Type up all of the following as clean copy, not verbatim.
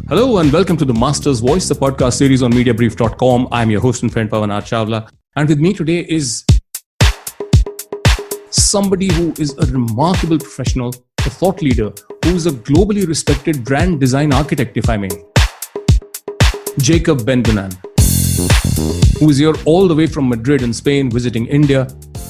Hello and welcome to the Master's Voice, the podcast series on Mediabrief.com. I'm your host and friend Pavan R Chawla. And with me today is somebody who is a remarkable professional, a thought leader, who is a globally respected brand design architect, if I may. Jacob Benbunan, who is here all the way from Madrid in Spain, visiting India.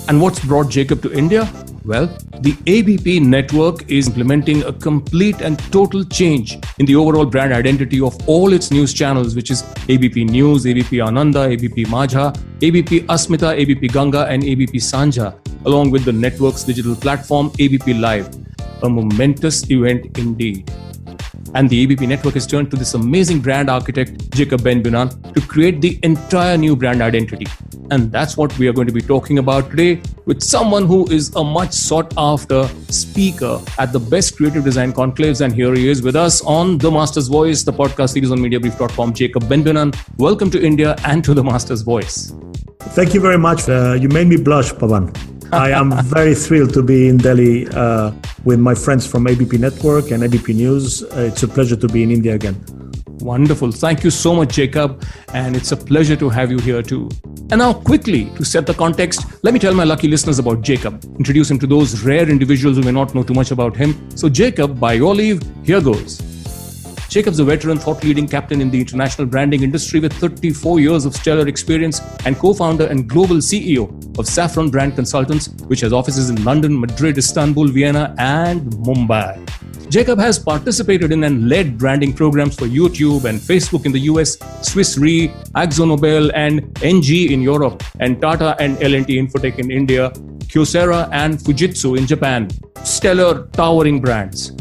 And what's brought Jacob to India? Well, the ABP Network is implementing a complete and total change in the overall brand identity of all its news channels, which is ABP News, ABP Ananda, ABP Majha, ABP Asmita, ABP Ganga, and ABP Sanja, along with the network's digital platform, ABP Live. A momentous event indeed. And the ABP Network has turned to this amazing brand architect, Jacob Benbunan, to create the entire new brand identity. And that's what we are going to be talking about today with someone who is a much sought after speaker at the best creative design conclaves. And here he is with us on The Master's Voice, the podcast series on Mediabrief.com. Jacob Benbunan, welcome to India and to The Master's Voice. Thank you very much. You made me blush, Pavan. I am very thrilled to be in Delhi with my friends from ABP Network and ABP News. It's a pleasure to be in India again. Wonderful. Thank you so much, Jacob. And it's a pleasure to have you here too. And now quickly, to set the context, let me tell my lucky listeners about Jacob. Introduce him to those rare individuals who may not know too much about him. So Jacob, by your leave, here goes. Jacob's a veteran thought-leading captain in the international branding industry with 34 years of stellar experience and co-founder and global CEO of Saffron Brand Consultants, which has offices in London, Madrid, Istanbul, Vienna, and Mumbai. Jacob has participated in and led branding programs for YouTube and Facebook in the US, Swiss Re, AkzoNobel, and NG in Europe, and Tata and L&T Infotech in India, Kyocera and Fujitsu in Japan. Stellar, towering brands.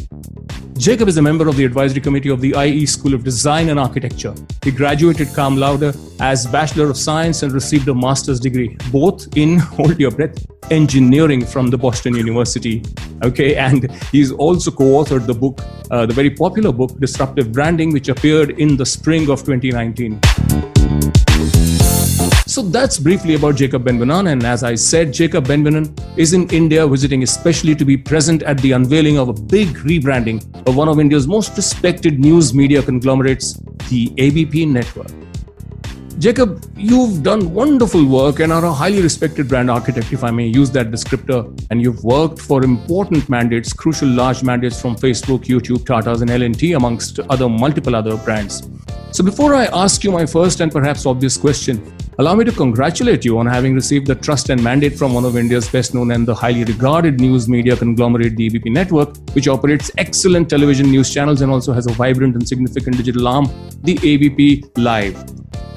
Jacob is a member of the advisory committee of the IE School of Design and Architecture. He graduated cum laude as Bachelor of Science and received a master's degree, both in, hold your breath, engineering from the Boston University. Okay, and he's also co-authored the book, the very popular book, Disruptive Branding, which appeared in the spring of 2019. So that's briefly about Jacob Benbunan. And as I said, Jacob Benbunan is in India visiting especially to be present at the unveiling of a big rebranding of one of India's most respected news media conglomerates, the ABP Network. Jacob, you've done wonderful work and are a highly respected brand architect, if I may use that descriptor. And you've worked for important mandates, crucial large mandates from Facebook, YouTube, Tata's and L&T, amongst multiple other brands. So before I ask you my first and perhaps obvious question, allow me to congratulate you on having received the trust and mandate from one of India's best known and the highly regarded news media conglomerate, the ABP Network, which operates excellent television news channels and also has a vibrant and significant digital arm, the ABP Live.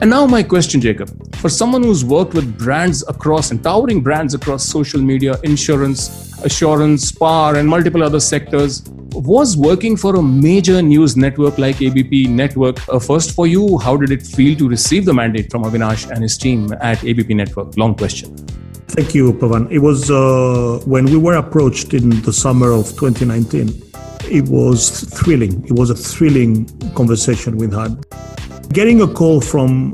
And now my question, Jacob, for someone who's worked with brands across and towering brands across social media, insurance, assurance, power, and multiple other sectors, was working for a major news network like ABP Network a first for you? How did it feel to receive the mandate from Avinash and his team at ABP Network? Long question. Thank you, Pavan. It was when we were approached in the summer of 2019, it was thrilling. It was a thrilling conversation we had. Getting a call from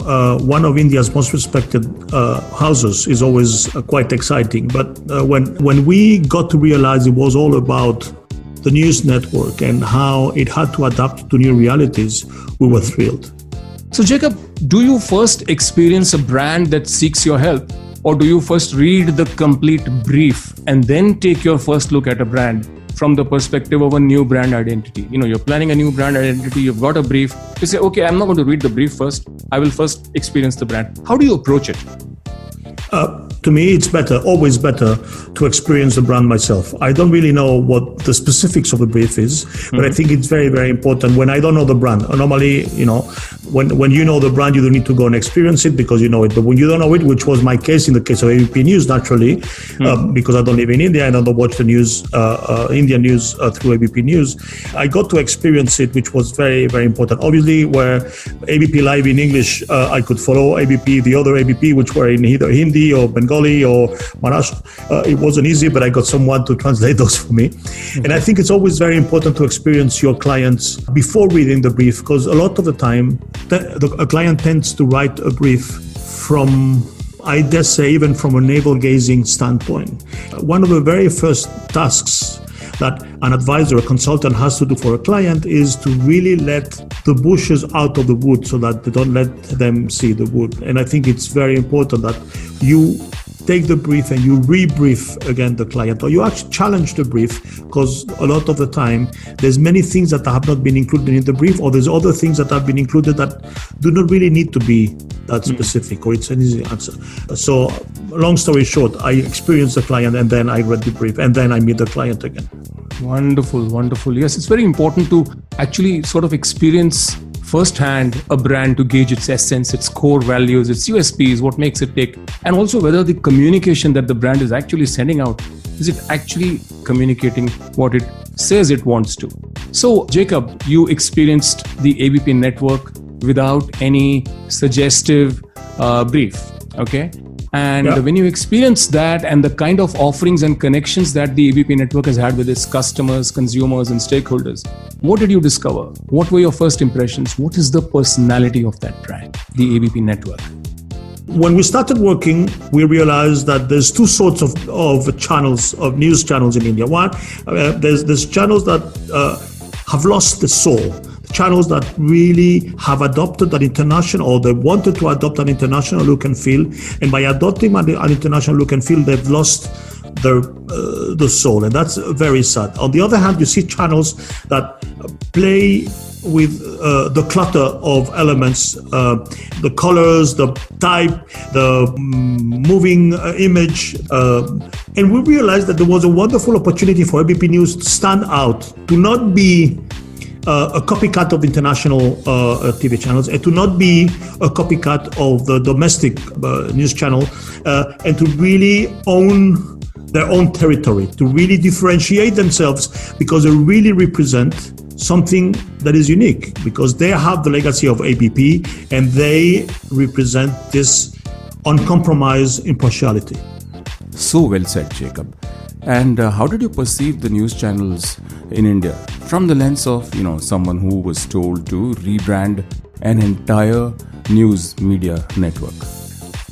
one of India's most respected houses is always quite exciting. But when we got to realize it was all about the news network and how it had to adapt to new realities, we were thrilled. So Jacob, do you first experience a brand that seeks your help? Or do you first read the complete brief and then take your first look at a brand from the perspective of a new brand identity? You know, you're planning a new brand identity, you've got a brief. You say, okay, I'm not going to read the brief first. I will first experience the brand. How do you approach it? To me, it's always better to experience the brand myself. I don't really know what the specifics of the brief is, but I think it's very, very important when I don't know the brand. Normally, when you know the brand, you don't need to go and experience it because you know it. But when you don't know it, which was my case in the case of ABP News, naturally, because I don't live in India and I don't watch the news, Indian news through ABP News, I got to experience it, which was very, very important. Obviously, where ABP Live in English, I could follow ABP, the other ABP, which were in either Hindi or Bengali or Maharashtra. It wasn't easy, but I got someone to translate those for me. And I think it's always very important to experience your clients before reading the brief, because a lot of the time, a client tends to write a brief from, I dare say, even from a navel-gazing standpoint. One of the very first tasks that an advisor, a consultant has to do for a client is to really let the bushes out of the wood so that they don't let them see the wood. And I think it's very important that you take the brief and you rebrief again the client, or you actually challenge the brief, because a lot of the time there's many things that have not been included in the brief, or there's other things that have been included that do not really need to be that specific, or it's an easy answer. So long story short, I experience the client and then I read the brief and then I meet the client again. Wonderful, wonderful. Yes, it's very important to actually sort of experience firsthand a brand to gauge its essence, its core values, its USPs, what makes it tick, and also whether the communication that the brand is actually sending out, is it actually communicating what it says it wants to. So, Jacob, you experienced the ABP network without any suggestive brief, okay? And when you experience that and the kind of offerings and connections that the ABP network has had with its customers, consumers, and stakeholders, what did you discover? What were your first impressions? What is the personality of that brand, the ABP network? When we started working, we realized that there's two sorts of channels, of news channels in India. One, there's channels that have lost the soul. Channels that really have adopted an international, or they wanted to adopt an international look and feel, and by adopting an international look and feel, they've lost the soul, and that's very sad. On the other hand, you see channels that play with the clutter of elements, the colors, the type, the moving image, and we realized that there was a wonderful opportunity for ABP News to stand out, to not be a copycat of international TV channels, and to not be a copycat of the domestic news channel, and to really own their own territory, to really differentiate themselves, because they really represent something that is unique, because they have the legacy of ABP and they represent this uncompromised impartiality. So well said, Jacob. And how did you perceive the news channels in India from the lens of, someone who was told to rebrand an entire news media network?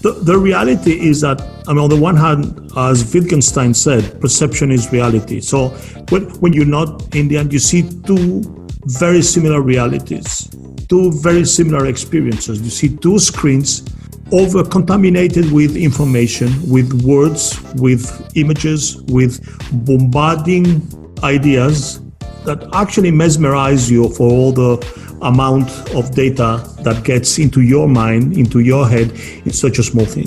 The reality is that, on the one hand, as Wittgenstein said, perception is reality. So when you're not Indian, you see two very similar realities, two very similar experiences. You see two screens over-contaminated with information, with words, with images, with bombarding ideas that actually mesmerize you for all the amount of data that gets into your mind, into your head in such a small thing.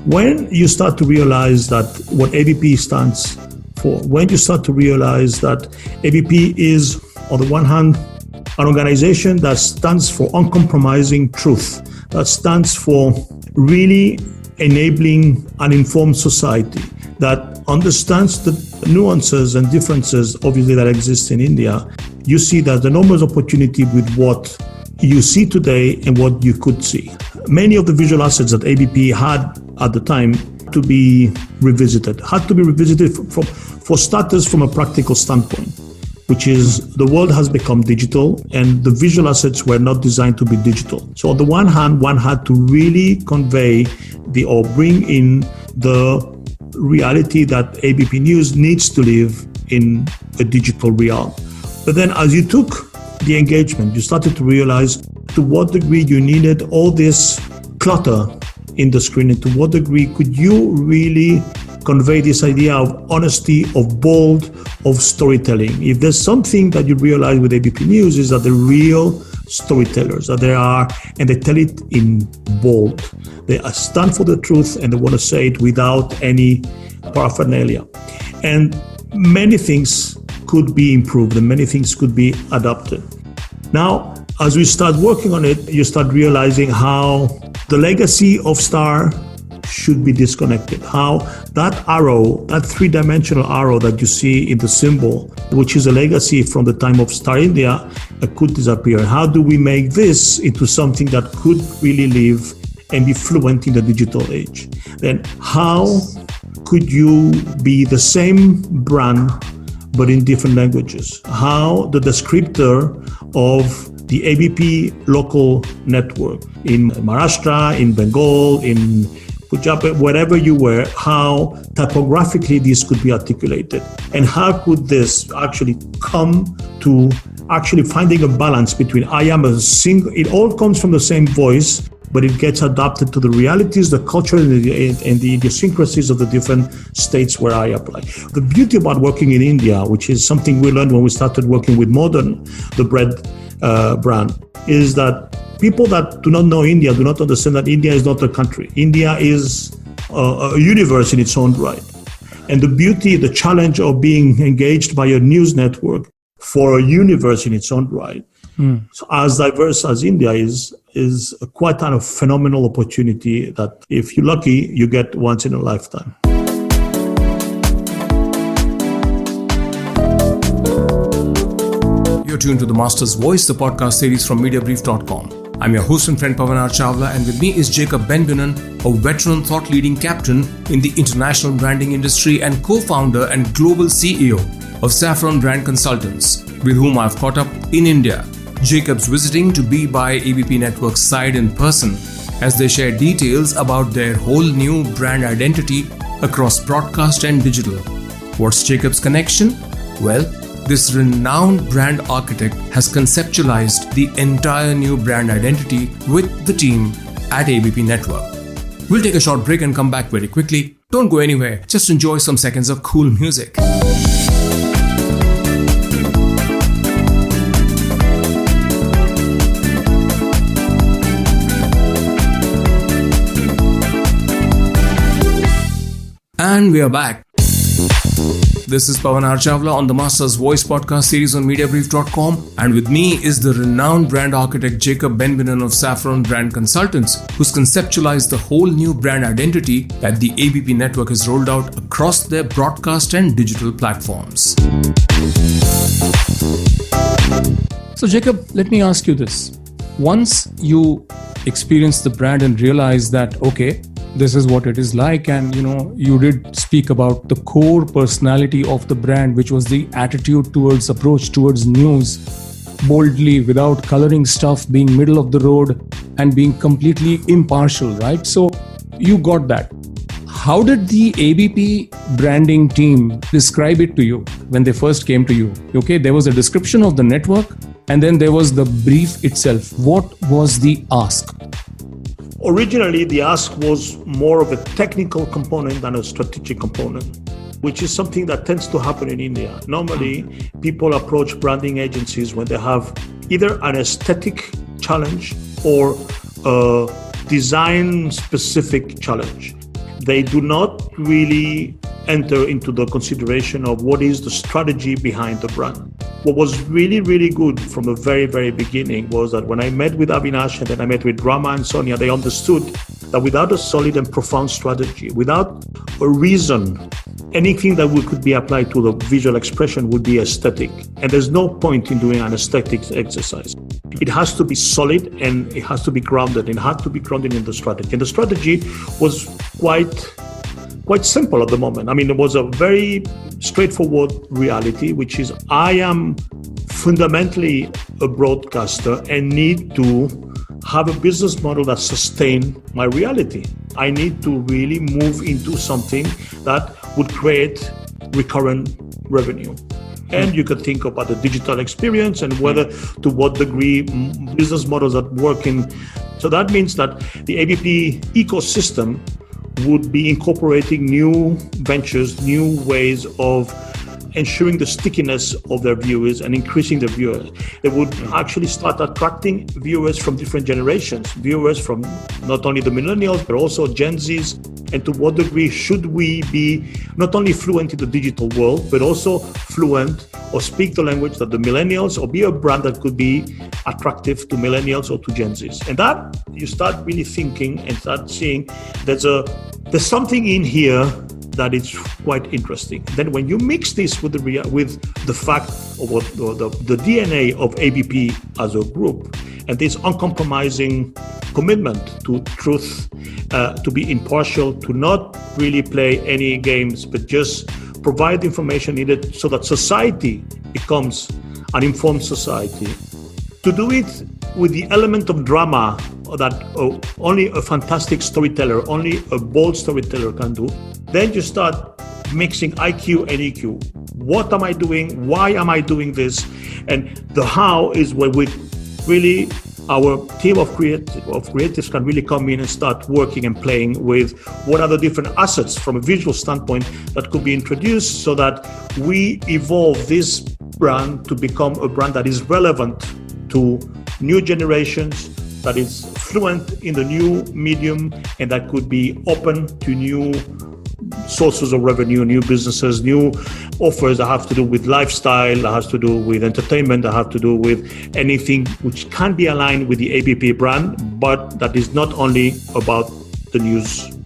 When you start to realize that what ABP stands for, when you start to realize that ABP is, on the one hand, an organization that stands for uncompromising truth, that stands for really enabling an informed society, that understands the nuances and differences, obviously, that exist in India, you see that the enormous opportunity with what you see today and what you could see. Many of the visual assets that ABP had at the time to be revisited, for starters from a practical standpoint, which is the world has become digital and the visual assets were not designed to be digital. So on the one hand, one had to really convey or bring in the reality that ABP News needs to live in a digital realm. But then as you took the engagement, you started to realize to what degree you needed all this clutter in the screen, and to what degree could you really convey this idea of honesty, of bold, of storytelling. If there's something that you realize with ABP News is that the real storytellers that they are, and they tell it in bold. They stand for the truth and they want to say it without any paraphernalia. And many things could be improved and many things could be adapted. Now, as we start working on it, you start realizing how the legacy of Star should be disconnected. How that arrow, that three-dimensional arrow that you see in the symbol, which is a legacy from the time of Star India, could disappear. How do we make this into something that could really live and be fluent in the digital age? Then how could you be the same brand but in different languages? How the descriptor of the ABP local network in Maharashtra, in Bengal, in Punjab, wherever you were, how typographically this could be articulated, and how could this actually come to actually finding a balance between I am a single, it all comes from the same voice, but it gets adapted to the realities, the culture, and the idiosyncrasies of the different states where I apply. The beauty about working in India, which is something we learned when we started working with Modern, the bread brand, is that people that do not know India do not understand that India is not a country. India is a universe in its own right. And the beauty, the challenge of being engaged by a news network for a universe in its own right, so as diverse as India is quite a phenomenal opportunity that if you're lucky, you get once in a lifetime. You're tuned to The Master's Voice, the podcast series from Mediabrief.com. I'm your host and friend Pavan R Chawla, and with me is Jacob Benbunan, a veteran thought-leading captain in the international branding industry and co-founder and global CEO of Saffron Brand Consultants, with whom I've caught up in India. Jacob's visiting to be by ABP Network's side in person as they share details about their whole new brand identity across broadcast and digital. What's Jacob's connection? Well, this renowned brand architect has conceptualized the entire new brand identity with the team at ABP Network. We'll take a short break and come back very quickly. Don't go anywhere, just enjoy some seconds of cool music. And we are back. This is Pavan R Chawla on the Master's Voice podcast series on Mediabrief.com, and with me is the renowned brand architect Jacob Benbunan of Saffron Brand Consultants, who's conceptualized the whole new brand identity that the ABP network has rolled out across their broadcast and digital platforms. So Jacob, let me ask you this. Once you experience the brand and realize that, okay, this is what it is like, and you did speak about the core personality of the brand, which was the attitude towards approach towards news, boldly, without coloring stuff, being middle of the road and being completely impartial, right? So you got that. How did the ABP branding team describe it to you when they first came to you? Okay, there was a description of the network and then there was the brief itself. What was the ask? Originally, the ask was more of a technical component than a strategic component, which is something that tends to happen in India. Normally, people approach branding agencies when they have either an aesthetic challenge or a design-specific challenge. They do not really enter into the consideration of what is the strategy behind the brand. What was really, really good from the very, very beginning was that when I met with Avinash and then I met with Rama and Sonia, they understood that without a solid and profound strategy, without a reason, anything that could be applied to the visual expression would be aesthetic. And there's no point in doing an aesthetic exercise. It has to be solid and it has to be grounded. It had to be grounded in the strategy. And the strategy was quite simple at the moment. I mean, it was a very straightforward reality, which is I am fundamentally a broadcaster and need to have a business model that sustains my reality. I need to really move into something that would create recurrent revenue. And you can think about the digital experience and whether to what degree business models are working. So that means that the ABP ecosystem would be incorporating new ventures, new ways of ensuring the stickiness of their viewers and increasing the viewers. They would actually start attracting viewers from different generations, viewers from not only the millennials, but also Gen Zs. And to what degree should we be not only fluent in the digital world, but also fluent or speak the language that the millennials, or be a brand that could be attractive to millennials or to Gen Zs. And that you start really thinking and start seeing there's something in here that is quite interesting. Then when you mix this with the fact of what the DNA of ABP as a group, and this uncompromising commitment to truth, to be impartial, to not really play any games, but just provide information needed so that society becomes an informed society. To do it with the element of drama only a fantastic storyteller, only a bold storyteller can do. Then you start mixing IQ and EQ. What am I doing? Why am I doing this? And the how is where we really, our team of creatives can really come in and start working and playing with what are the different assets from a visual standpoint that could be introduced so that we evolve this brand to become a brand that is relevant to new generations, that is fluent in the new medium, and that could be open to new sources of revenue, new businesses, new offers that have to do with lifestyle, that has to do with entertainment, that have to do with anything which can be aligned with the ABP brand, but that is not only about the news.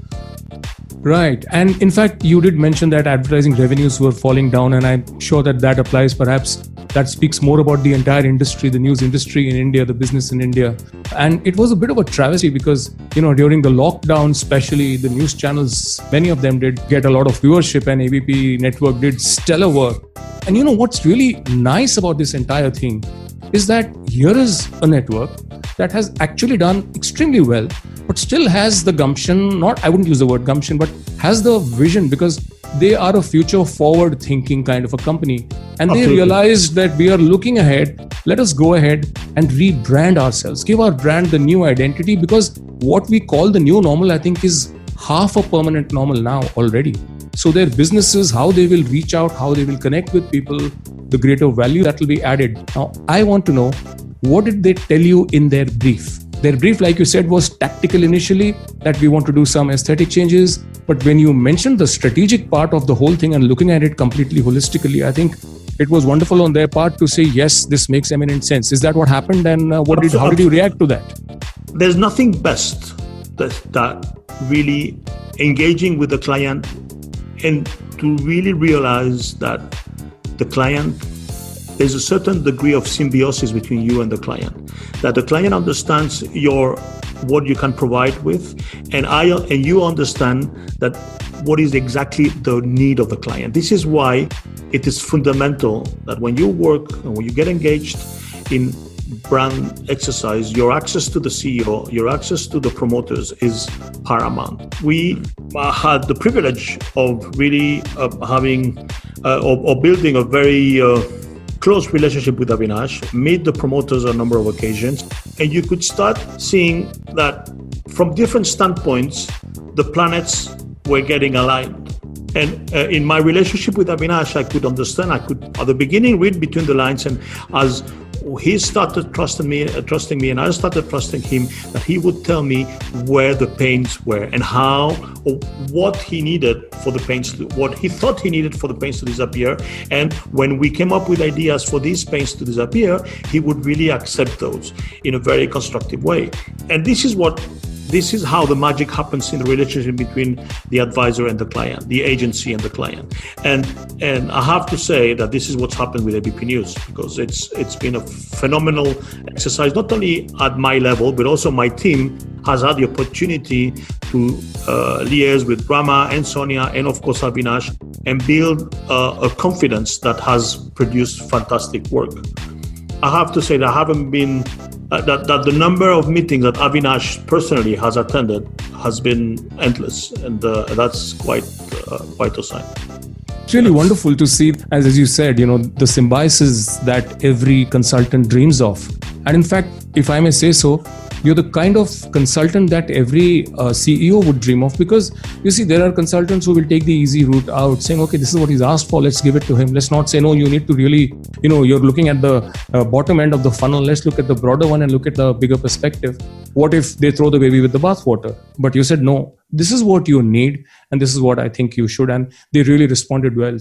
Right. And in fact, you did mention that advertising revenues were falling down, and I'm sure that applies. Perhaps that speaks more about the entire industry, the news industry in India, the business in India. And it was a bit of a travesty because, during the lockdown, especially the news channels, many of them did get a lot of viewership, and ABP Network did stellar work. And what's really nice about this entire thing is that here is a network that has actually done extremely well, but still has the gumption, I wouldn't use the word gumption, but has the vision, because they are a future forward thinking kind of a company. And they realized that we are looking ahead. Let us go ahead and rebrand ourselves, give our brand the new identity, because what we call the new normal, I think, is half a permanent normal now already. So their businesses, how they will reach out, how they will connect with people, the greater value that will be added. Now, I want to know, what did they tell you in their brief? Their brief, like you said, was tactical initially, that we want to do some aesthetic changes. But when you mentioned the strategic part of the whole thing and looking at it completely holistically, I think it was wonderful on their part to say, yes, this makes eminent sense. Is that what happened? And how did you react to that? There's nothing best that really engaging with the client and to really realize that the client, there's a certain degree of symbiosis between you and the client, that the client understands what you can provide with, and you understand that what is exactly the need of the client. This is why it is fundamental that when you work and when you get engaged in brand exercise, your access to the CEO, your access to the promoters is paramount. We had the privilege of really having or building a very close relationship with Avinash, meet the promoters on a number of occasions, and you could start seeing that from different standpoints, the planets were getting aligned. And in my relationship with Avinash, I could understand, I could at the beginning read between the lines, and as he started trusting me and I started trusting him, that he would tell me where the pains were and what he needed for the pains, what he thought he needed for the pains to disappear. And when we came up with ideas for these pains to disappear, he would really accept those in a very constructive way. And this is how the magic happens in the relationship between the advisor and the client, the agency and the client. And I have to say that this is what's happened with ABP News, because it's been a phenomenal exercise, not only at my level, but also my team has had the opportunity to liaise with Rama and Sonia and of course Avinash and build a confidence that has produced fantastic work. I have to say that I haven't been that the number of meetings that Avinash personally has attended has been endless, and that's quite a sign. It's really wonderful to see, as you said, the symbiosis that every consultant dreams of. And in fact, if I may say so, you're the kind of consultant that every CEO would dream of, because you see, there are consultants who will take the easy route out, saying, okay, this is what he's asked for, let's give it to him. Let's not say, no, you need to really, you're looking at the bottom end of the funnel. Let's look at the broader one and look at the bigger perspective. What if they throw the baby with the bathwater? But you said, no, this is what you need, and this is what I think you should. And they really responded well.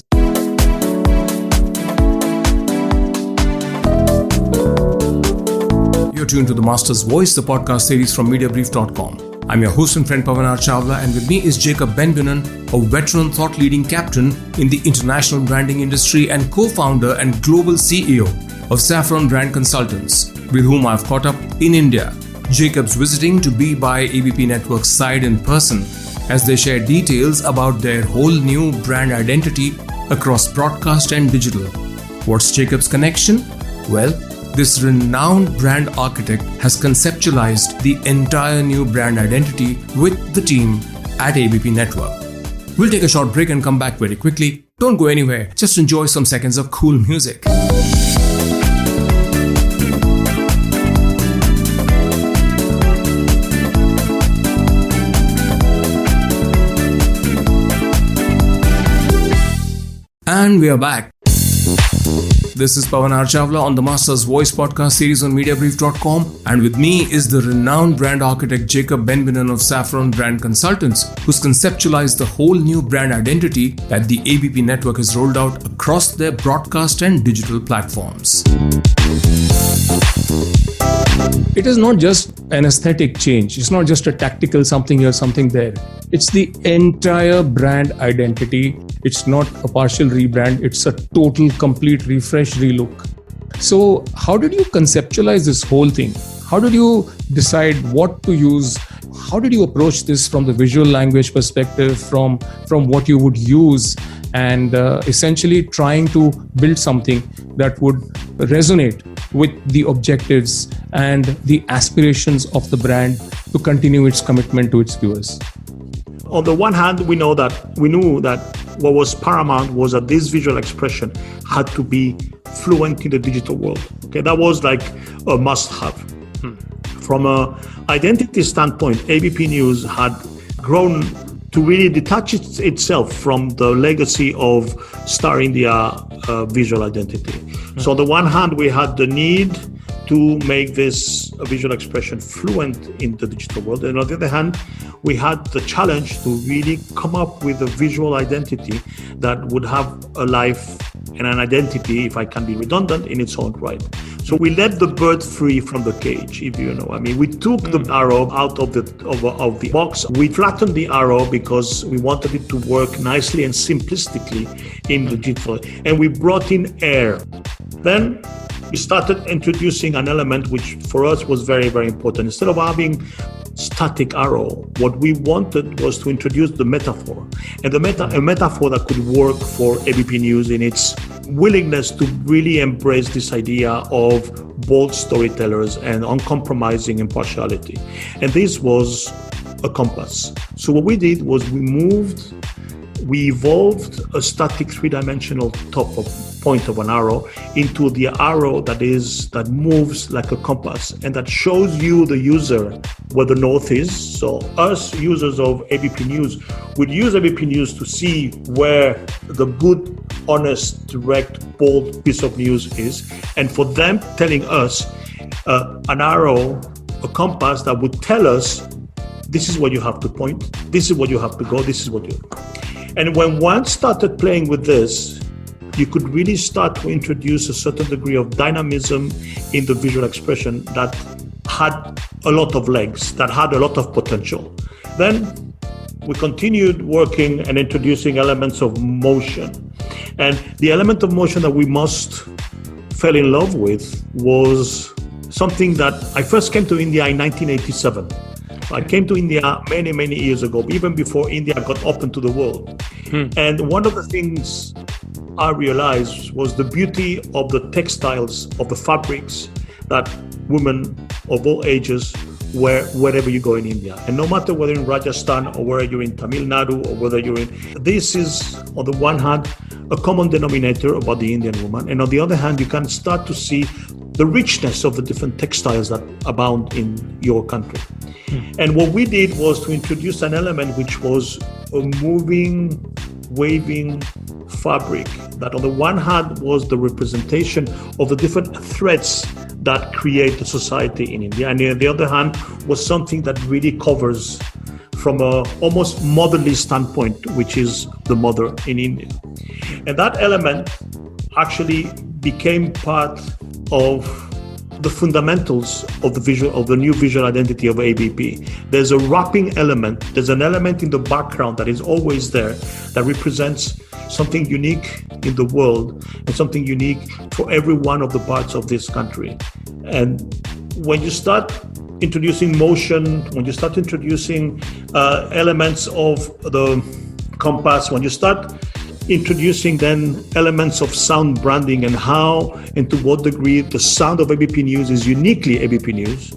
You're tuned to The Master's Voice, the podcast series from Mediabrief.com. I'm your host and friend Pavan R Chawla, and with me is Jacob Benbunan, a veteran thought-leading captain in the international branding industry and co-founder and global CEO of Saffron Brand Consultants, with whom I've caught up in India. Jacob's visiting to be by ABP Network's side in person as they share details about their whole new brand identity across broadcast and digital. What's Jacob's connection? Well, this renowned brand architect has conceptualized the entire new brand identity with the team at ABP Network. We'll take a short break and come back very quickly. Don't go anywhere, just enjoy some seconds of cool music. And we are back. This is Pavan R Chawla on the Master's Voice podcast series on Mediabrief.com, and with me is the renowned brand architect Jacob Benbunan of Saffron Brand Consultants, who's conceptualized the whole new brand identity that the ABP network has rolled out across their broadcast and digital platforms. It is not just an aesthetic change. It's not just a tactical something here, something there. It's the entire brand identity. It's not a partial rebrand. It's a total, complete refresh, relook. So how did you conceptualize this whole thing? How did you decide what to use? How did you approach this from the visual language perspective, from what you would use, and essentially trying to build something that would resonate with the objectives and the aspirations of the brand to continue its commitment to its viewers? On the one hand, we knew that what was paramount was that this visual expression had to be fluent in the digital world. Okay, that was like a must-have. From an identity standpoint, ABP News had grown to really detach itself from the legacy of Star India visual identity. So on the one hand, we had the need to make this visual expression fluent in the digital world. And on the other hand, we had the challenge to really come up with a visual identity that would have a life and an identity, if I can be redundant, in its own right. So we let the bird free from the cage, if you know. I mean, we took the arrow out of the box. We flattened the arrow because we wanted it to work nicely and simplistically in the digital. And we brought in air. Then we started introducing an element which for us was very, very important. Instead of having static arrow, what we wanted was to introduce the metaphor, and a metaphor that could work for ABP News in its willingness to really embrace this idea of bold storytellers and uncompromising impartiality. And this was a compass. So what we did was we evolved a static three-dimensional point of an arrow into the arrow that moves like a compass and that shows you, the user, where the north is. So us users of ABP News would use ABP News to see where the good, honest, direct, bold piece of news is, and for them telling us an arrow, a compass that would tell us, this is where you have to point, this is where you have to go, this is what you... And when one started playing with this, you could really start to introduce a certain degree of dynamism in the visual expression that had a lot of legs, that had a lot of potential. Then we continued working and introducing elements of motion. And the element of motion that we most fell in love with was something that I first came to India in 1987. I came to India many, many years ago, even before India got open to the world. And one of the things I realized was the beauty of the textiles, of the fabrics that women of all ages wear wherever you go in India. And no matter whether in Rajasthan or whether you're in Tamil Nadu or whether you're in... This is, on the one hand, a common denominator about the Indian woman. And on the other hand, you can start to see the richness of the different textiles that abound in your country. And what we did was to introduce an element which was a moving, waving fabric that on the one hand was the representation of the different threads that create the society in India, and on the other hand was something that really covers from a almost motherly standpoint, which is the mother in India. And that element actually became part of the fundamentals of the new visual identity of ABP. There's a wrapping element, there's an element in the background that is always there that represents something unique in the world and something unique for every one of the parts of this country. And when you start introducing motion, when you start introducing elements of the compass, when you start introducing then elements of sound branding and how and to what degree the sound of ABP News is uniquely ABP News,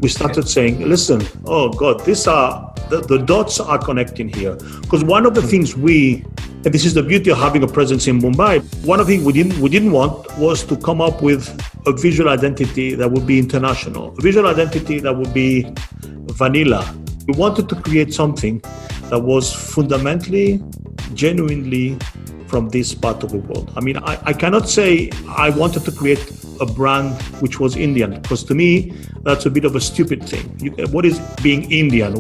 we started saying, listen, oh God, the dots are connecting here. Because one of the things and this is the beauty of having a presence in Mumbai, one of the things we didn't want was to come up with a visual identity that would be international, a visual identity that would be vanilla. We wanted to create something that was fundamentally, genuinely from this part of the world. I mean, I cannot say I wanted to create a brand which was Indian, because to me, that's a bit of a stupid thing. What is being Indian?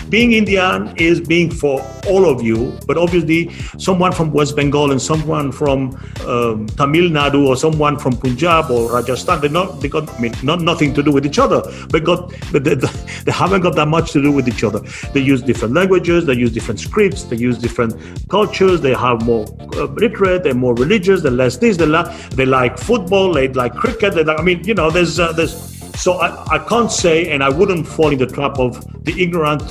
Being Indian is being for all of you, but obviously someone from West Bengal and someone from Tamil Nadu or someone from Punjab or Rajasthan, they got nothing to do with each other, but they haven't got that much to do with each other. They use different languages, they use different scripts, they use different cultures, they have more literate, they're more religious, they're less this, they like football, they like cricket, there's so I can't say, and I wouldn't fall in the trap of the ignorant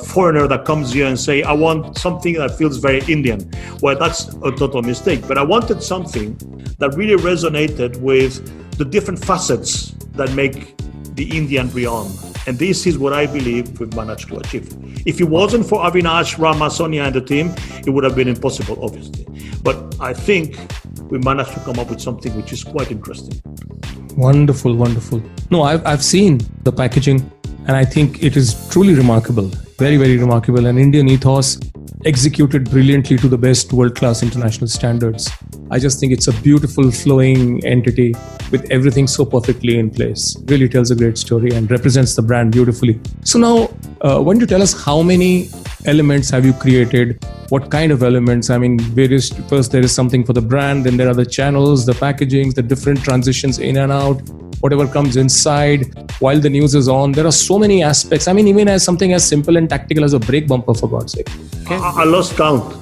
foreigner that comes here and say, I want something that feels very Indian. Well, that's a total mistake. But I wanted something that really resonated with the different facets that make the Indian beyond. And this is what I believe we've managed to achieve. If it wasn't for Avinash, Rama, Sonia and the team, it would have been impossible, obviously. But I think we managed to come up with something which is quite interesting. Wonderful, wonderful. No, I've seen the packaging and I think it is truly remarkable. Very, very remarkable. An Indian ethos executed brilliantly to the best world-class international standards. I just think it's a beautiful flowing entity with everything so perfectly in place. Really tells a great story and represents the brand beautifully. So now, why don't you tell us how many elements have you created? What kind of elements? I mean, first there is something for the brand, then there are the channels, the packagings, the different transitions in and out, whatever comes inside while the news is on. There are so many aspects. I mean, even as something as simple and tactical as a brake bumper, for God's sake. Okay. I lost count.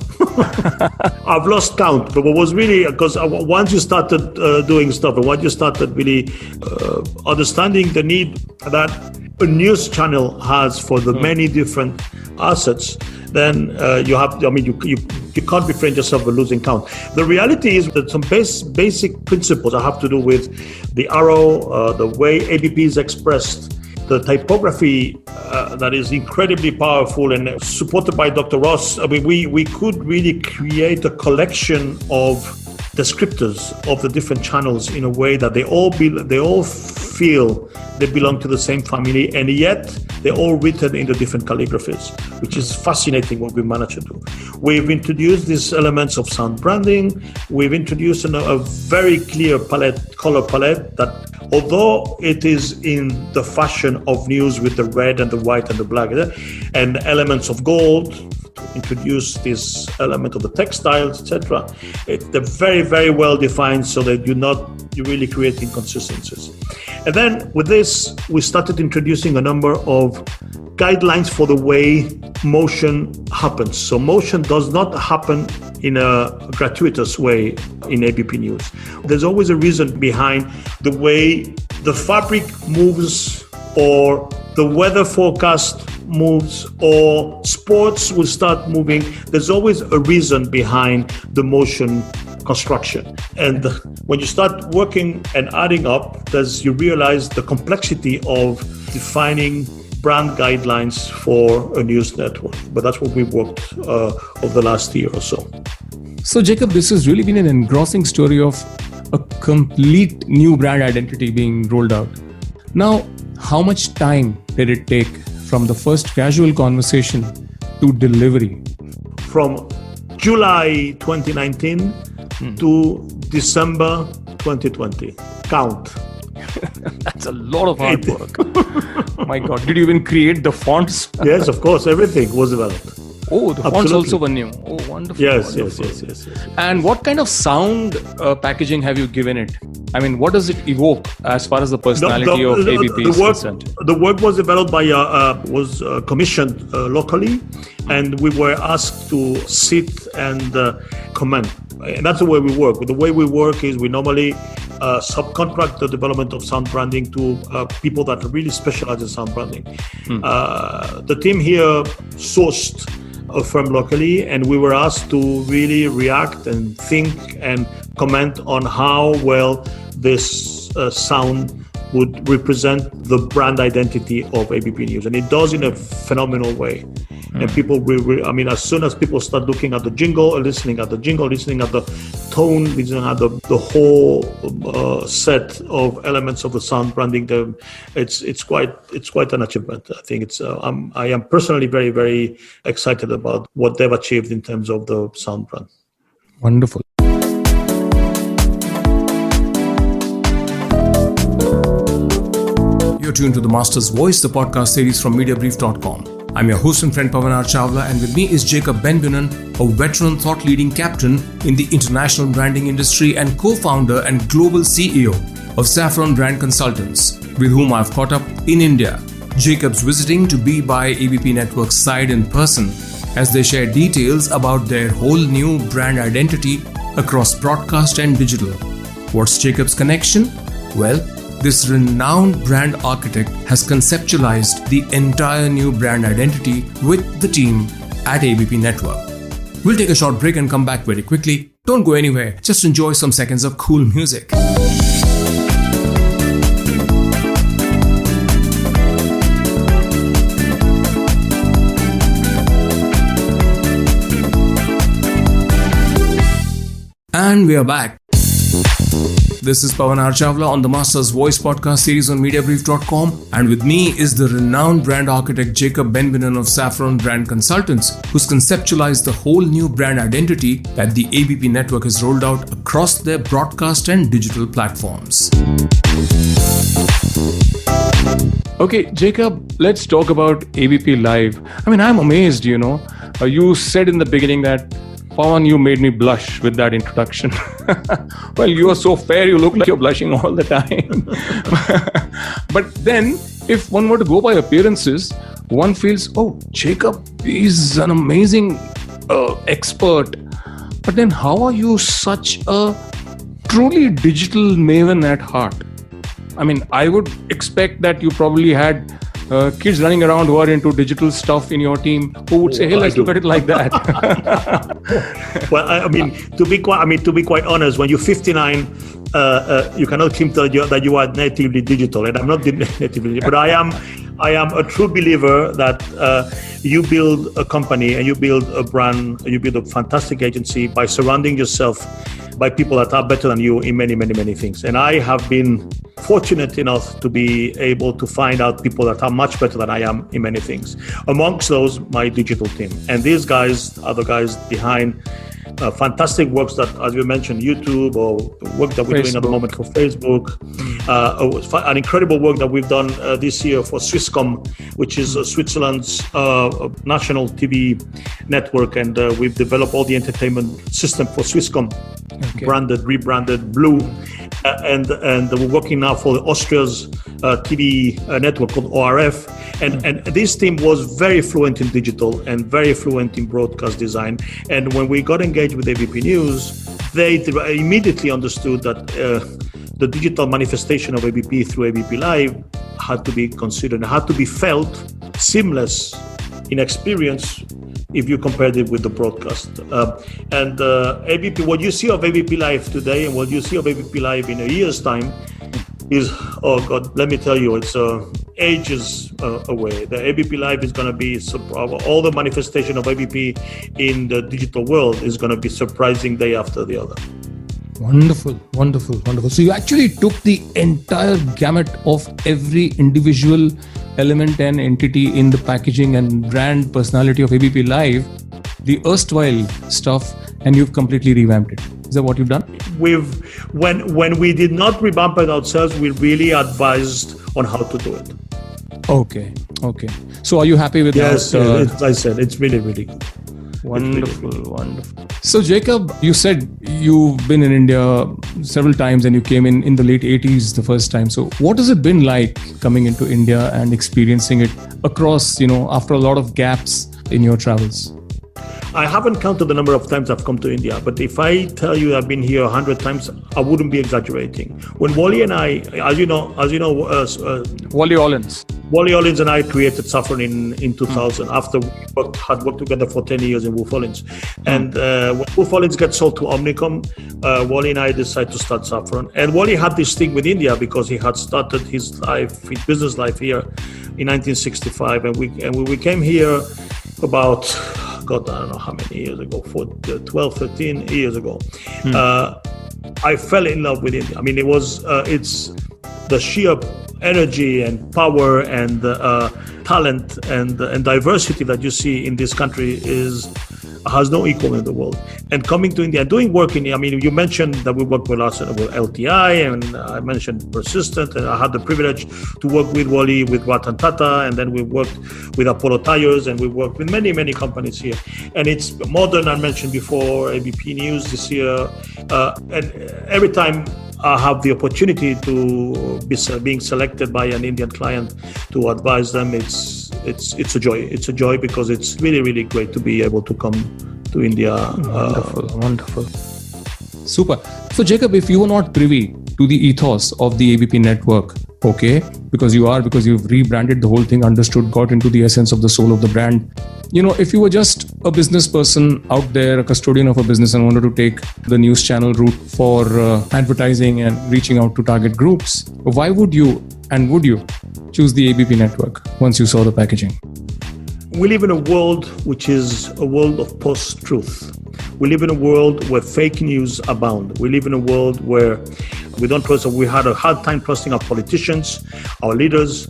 I've lost count, but what was really, because once you started doing stuff and once you started really understanding the need that a news channel has for the many different assets, then you can't refrain yourself from losing count. The reality is that some basic principles that have to do with the arrow, the way ABP is expressed, the typography that is incredibly powerful and supported by Dr. Ross. I mean, we could really create a collection of descriptors of the different channels in a way that they all feel they belong to the same family, and yet they're all written in the different calligraphies, which is fascinating what we managed to do. We've introduced these elements of sound branding. We've introduced a very clear color palette that, although it is in the fashion of news with the red and the white and the black and elements of gold, to introduce this element of the textiles, etc. They're very, very well defined so that you really create inconsistencies. And then with this, we started introducing a number of guidelines for the way motion happens. So motion does not happen in a gratuitous way in ABP News. There's always a reason behind the way the fabric moves, or the weather forecast moves, or sports will start moving. There's always a reason behind the motion construction. And when you start working and adding up, you realize the complexity of defining brand guidelines for a news network. But that's what we've worked over the last year or so. So Jacob, this has really been an engrossing story of a complete new brand identity being rolled out. Now, how much time did it take from the first casual conversation to delivery? From July 2019 to December 2020. Count. That's a lot of hard work. My God. Did you even create the fonts? Yes, of course. Everything was developed. Oh, the fonts also were new. Oh, wonderful. Yes. And what kind of sound packaging have you given it? I mean, what does it evoke as far as the personality of ABP is concerned? The work was developed by, was commissioned locally, and we were asked to sit and comment. And that's the way we work. The way we work is we normally subcontract the development of sound branding to people that really specialize in sound branding. The team here sourced a firm locally, and we were asked to really react and think and comment on how well this sound would represent the brand identity of ABP News. And it does in a phenomenal way. And people, as soon as people start looking at the jingle, listening at the tone, listening at the whole set of elements of the sound branding, it's quite an achievement. I think I am personally very, very excited about what they've achieved in terms of the sound brand. Wonderful. You're tuned to The Master's Voice, the podcast series from Mediabrief.com. I'm your host and friend Pavan R Chawla, and with me is Jacob Benbunan, a veteran thought-leading captain in the international branding industry and co-founder and global CEO of Saffron Brand Consultants, with whom I've caught up in India. Jacob's visiting to be by ABP Network's side in person as they share details about their whole new brand identity across broadcast and digital. What's Jacob's connection? Well, this renowned brand architect has conceptualized the entire new brand identity with the team at ABP Network. We'll take a short break and come back very quickly. Don't go anywhere, just enjoy some seconds of cool music. And we are back. This is Pavan R Chawla on the Master's Voice podcast series on Mediabrief.com, and with me is the renowned brand architect Jacob Benbunan of Saffron Brand Consultants, who's conceptualized the whole new brand identity that the ABP network has rolled out across their broadcast and digital platforms. Okay, Jacob, let's talk about ABP Live. I'm amazed, you said in the beginning that Pavan, you made me blush with that introduction. Well, you are so fair, you look like you're blushing all the time. But then, if one were to go by appearances, one feels, Jacob is an amazing expert. But then how are you such a truly digital maven at heart? I would expect that you probably had kids running around who are into digital stuff in your team who would say, hey, let's look at it like that. Well, to be quite honest, when you're 59, you cannot claim that you are natively digital, and I'm not natively, but I am a true believer that you build a company and you build a brand, you build a fantastic agency by surrounding yourself by people that are better than you in many, many, many things. And I have been fortunate enough to be able to find out people that are much better than I am in many things. Amongst those, my digital team. And these guys are the guys behind fantastic works that, as you mentioned, YouTube, or work that we're doing at the moment for Facebook. An incredible work that we've done this year for Swisscom, which is Switzerland's national TV network. And we've developed all the entertainment system for Swisscom, branded, rebranded, blue. And we're working now for Austria's TV network called ORF. And this team was very fluent in digital and very fluent in broadcast design. And when we got engaged with ABP News, they immediately understood that the digital manifestation of ABP through ABP Live had to be considered, had to be felt seamless in experience if you compared it with the broadcast. And ABP, what you see of ABP Live today and what you see of ABP Live in a year's time is, oh God, let me tell you, it's ages away. The ABP Live is going to be, all the manifestation of ABP in the digital world is going to be surprising day after the other. Wonderful, wonderful, wonderful. So you actually took the entire gamut of every individual element and entity in the packaging and brand personality of ABP Live, the erstwhile stuff, and you've completely revamped it. Is that what you've done? When we did not revamp it ourselves, we really advised on how to do it. Okay. So are you happy with that? Yes, as I said, it's really, really good. Wonderful. So Jacob, you said you've been in India several times and you came in the late 80s the first time. So what has it been like coming into India and experiencing it across, after a lot of gaps in your travels? I haven't counted the number of times I've come to India, but if I tell you I've been here 100 times, I wouldn't be exaggerating. When Wally and I, as you know, Wally Ollins. Wally Hollins and I created Saffron in 2000 after we had worked together for 10 years in Wolf Hollins. And when Wolf Hollins got sold to Omnicom, Wally and I decided to start Saffron. And Wally had this thing with India because he had started his business life here in 1965. And we came here about, God, I don't know how many years ago, 12, 13 years ago. I fell in love with India. I mean, it's the sheer energy and power and talent and diversity that you see in this country has no equal in the world. And coming to India and doing work in, I mean, you mentioned that we work with LTI, and I mentioned Persistent, and I had the privilege to work with Wally, with Ratan Tata, and then we worked with Apollo Tires, and we worked with many, many companies here. And it's modern, I mentioned before, ABP News this year, and every time I have the opportunity to be being selected by an Indian client to advise them, it's a joy. It's a joy because it's really, really great to be able to come to India. Wonderful. Super. So Jacob, if you were not privy to the ethos of the ABP network, okay, because you've rebranded the whole thing, understood, got into the essence of the soul of the brand. You know, if you were just a business person out there, a custodian of a business, and wanted to take the news channel route for advertising and reaching out to target groups, why would you choose the ABP network once you saw the packaging? We live in a world which is a world of post-truth. We live in a world where fake news abound. We live in a world where we don't trust, we had a hard time trusting our politicians, our leaders,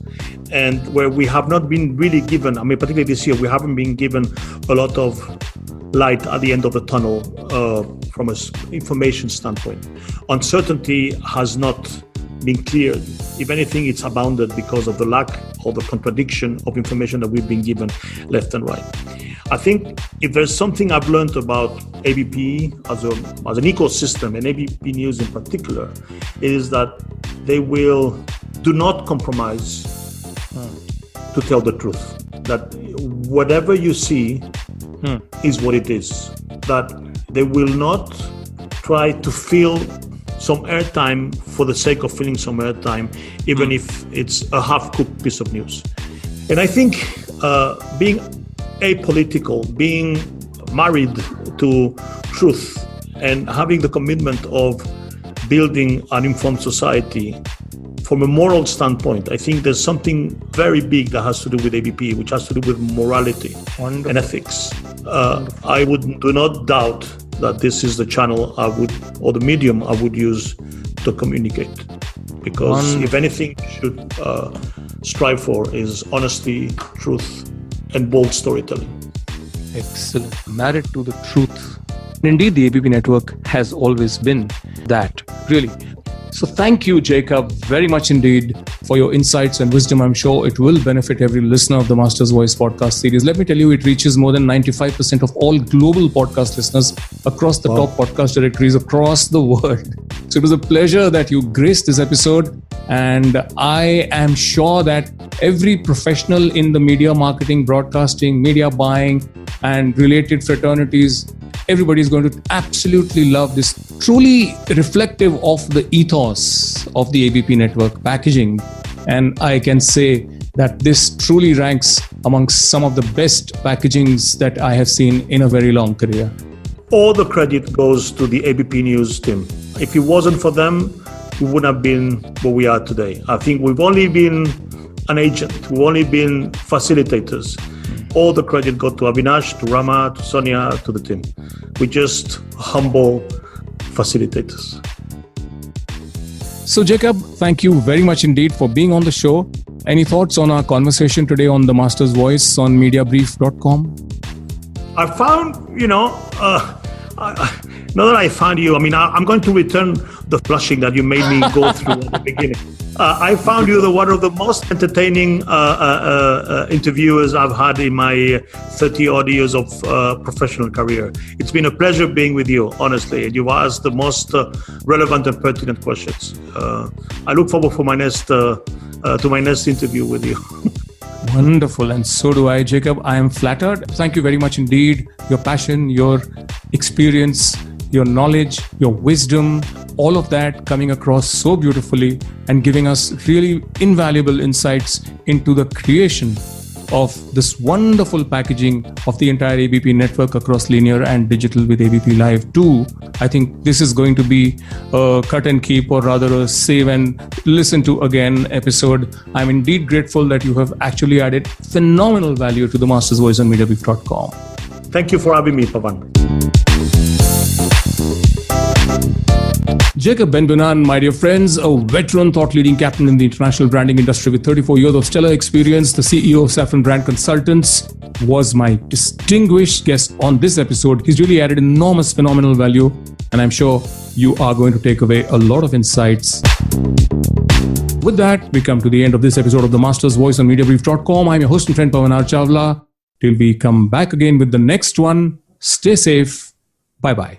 and where we have not been really given, I mean, particularly this year, we haven't been given a lot of light at the end of the tunnel from an information standpoint. Uncertainty has not been cleared. If anything, it's abounded because of the lack or the contradiction of information that we've been given left and right. I think if there's something I've learned about ABP as an ecosystem, and ABP News in particular, is that they do not compromise to tell the truth. That whatever you see is what it is. That they will not try to fill some airtime for the sake of filling some airtime, even if it's a half-cooked piece of news. And I think being apolitical, being married to truth, and having the commitment of building an informed society from a moral standpoint, I think there's something very big that has to do with ABP, which has to do with morality and ethics. I do not doubt that this is the channel or the medium I would use to communicate. Because if anything you should strive for is honesty, truth, and bold storytelling. Excellent. Married to the truth. Indeed, the ABP network has always been that, really. So thank you, Jacob, very much indeed for your insights and wisdom. I'm sure it will benefit every listener of the Master's Voice podcast series. Let me tell you, it reaches more than 95% of all global podcast listeners across the top podcast directories across the world. So it was a pleasure that you graced this episode. And I am sure that every professional in the media marketing, broadcasting, media buying, and related fraternities, everybody is going to absolutely love this, truly reflective of the ethos of the ABP network packaging. And I can say that this truly ranks amongst some of the best packagings that I have seen in a very long career. All the credit goes to the ABP News team. If it wasn't for them, we wouldn't have been where we are today. I think we've only been an agent. We've only been facilitators. All the credit goes to Avinash, to Rama, to Sonia, to the team. We're just humble facilitators. So Jacob, thank you very much indeed for being on the show. Any thoughts on our conversation today on the Master's Voice on Mediabrief.com? I found, now that I found you, I mean, I'm going to return the flushing that you made me go through at the beginning. I found you one of the most entertaining interviewers I've had in my 30 odd years of professional career. It's been a pleasure being with you, honestly. You've asked the most relevant and pertinent questions. I look forward to my next interview with you. Wonderful. And so do I, Jacob. I am flattered. Thank you very much indeed. Your passion, your experience, your knowledge, your wisdom, all of that coming across so beautifully and giving us really invaluable insights into the creation of this wonderful packaging of the entire ABP network across linear and digital with ABP Live 2. I think this is going to be a cut and keep, or rather a save and listen to again episode. I'm indeed grateful that you have actually added phenomenal value to the Master's Voice on Mediabrief.com. Thank you for having me, Pavan. Jacob Benbunan, my dear friends, a veteran thought-leading captain in the international branding industry with 34 years of stellar experience, the CEO of Saffron Brand Consultants, was my distinguished guest on this episode. He's really added enormous, phenomenal value, and I'm sure you are going to take away a lot of insights. With that, we come to the end of this episode of the Master's Voice on Mediabrief.com. I'm your host and friend, Pavan R Chawla. Till we come back again with the next one, stay safe. Bye-bye.